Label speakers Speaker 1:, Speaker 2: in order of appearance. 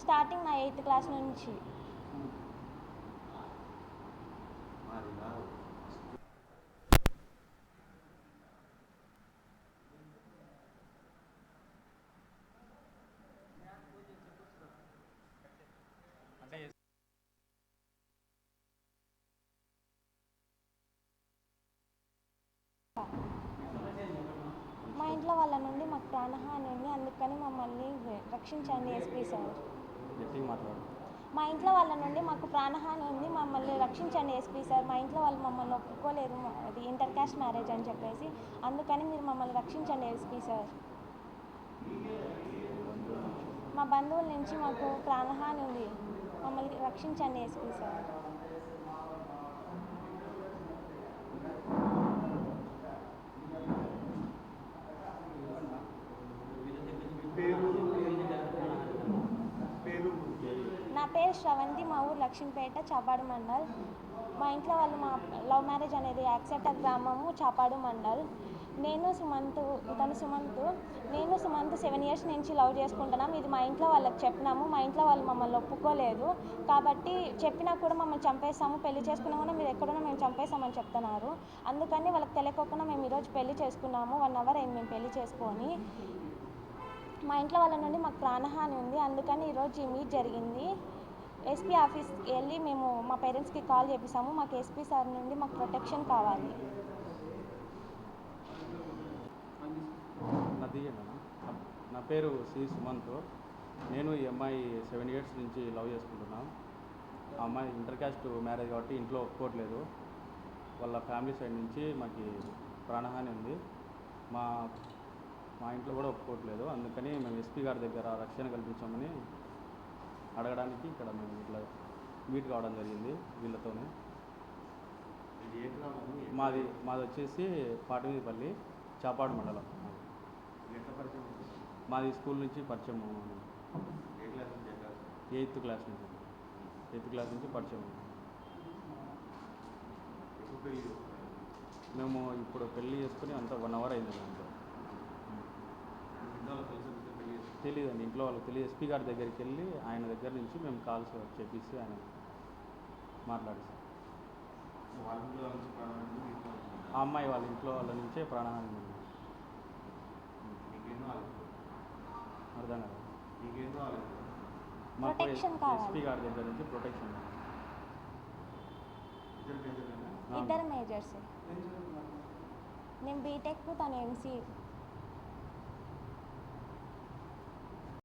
Speaker 1: Starting నా 8th class నుంచి. మా ఇంట్లో వాళ్ళ నుండి మాకు ప్రాణహాని ఉంది, అందుకని మమ్మల్ని రక్షించండి ఎస్పీ సార్. మా ఇంట్లో వాళ్ళ నుండి మాకు ప్రాణహాని ఉంది, మమ్మల్ని రక్షించండి ఎస్పీ సార్. మా ఇంట్లో వాళ్ళు మమ్మల్ని ఒప్పుకోలేదు, అది ఇంటర్ కాస్ట్ మ్యారేజ్ అని చెప్పేసి, అందుకని మీరు మమ్మల్ని రక్షించండి ఎస్పీ సార్. మా బంధువుల నుంచి మాకు ప్రాణహాని ఉంది, మమ్మల్ని రక్షించండి ఎస్పీ సార్. నా పేరు శ్రవంతి, మా ఊరు లక్ష్మీపేట, చాపాడు మండల్. మా ఇంట్లో వాళ్ళు మా లవ్ మ్యారేజ్ అనేది యాక్సెప్ట గ్రామము, చాపాడు మండల్. నేను సుమంత్ 7 years నుంచి లవ్ చేసుకుంటున్నాం. ఇది మా ఇంట్లో వాళ్ళకి చెప్పినాము, మా ఇంట్లో వాళ్ళు మమ్మల్ని ఒప్పుకోలేదు. కాబట్టి చెప్పినా కూడా మమ్మల్ని చంపేస్తాము, పెళ్లి చేసుకున్నా కూడా మీరు ఎక్కడున్నా మేము చంపేస్తామని చెప్తున్నారు. అందుకని వాళ్ళకి తెలియకోకుండా మేము ఈరోజు పెళ్లి చేసుకున్నాము. 1 hour అయింది మేము పెళ్లి చేసుకొని. మా ఇంట్లో వాళ్ళ నుండి మాకు ప్రాణహాని ఉంది, అందుకని ఈరోజు ఈ మీట్ జరిగింది. ఎస్పీ ఆఫీస్కి వెళ్ళి మేము మా పేరెంట్స్కి కాల్ చేపిస్తాము. మాకు ఎస్పీ సార్ నుండి మాకు ప్రొటెక్షన్ కావాలి.
Speaker 2: నా పేరు సి సుమంత్. నేను ఈ అమ్మాయి 7 years నుంచి లవ్ చేసుకుంటున్నాను. ఆ అమ్మాయి ఇంటర్ కాస్ట్ మ్యారేజ్ కాబట్టి ఇంట్లో ఒప్పుకోవట్లేదు. వాళ్ళ ఫ్యామిలీ సైడ్ నుంచి మాకు ప్రాణహాని ఉంది, మా ఇంట్లో కూడా ఒప్పుకోవట్లేదు. అందుకని మేము ఎస్పీ గారి దగ్గర రక్షణ కల్పించామని అడగడానికి ఇక్కడ మేము ఇట్లా మీట్ కావడం జరిగింది వీళ్ళతోనే. మాది వచ్చేసి పాటిమీదపల్లి, చాపాడు మండలం. మాది స్కూల్ నుంచి పరిచయం, 8th క్లాస్ నుంచి పరిచయం. మేము ఇప్పుడు పెళ్ళి చేసుకుని అంతా 1 hour అయింది. తెలియదండి, ఇంట్లో వాళ్ళకి తెలియదు. ఎస్పీ గారి దగ్గరికి వెళ్ళి ఆయన దగ్గర నుంచి మేము కాల్స్ చేపిస్తే ఆయన మాట్లాడిస్తాం. ఆ అమ్మాయి వాళ్ళ ఇంట్లో వాళ్ళ నుంచే ప్రాణహాని ఉంది. అర్థం కదా, మాకు ఎస్పీ గారి దగ్గర నుంచి ప్రొటెక్షన్.
Speaker 1: ఇద్దరు మేజర్స్, నేను బీటెక్, తను ఎంసీ.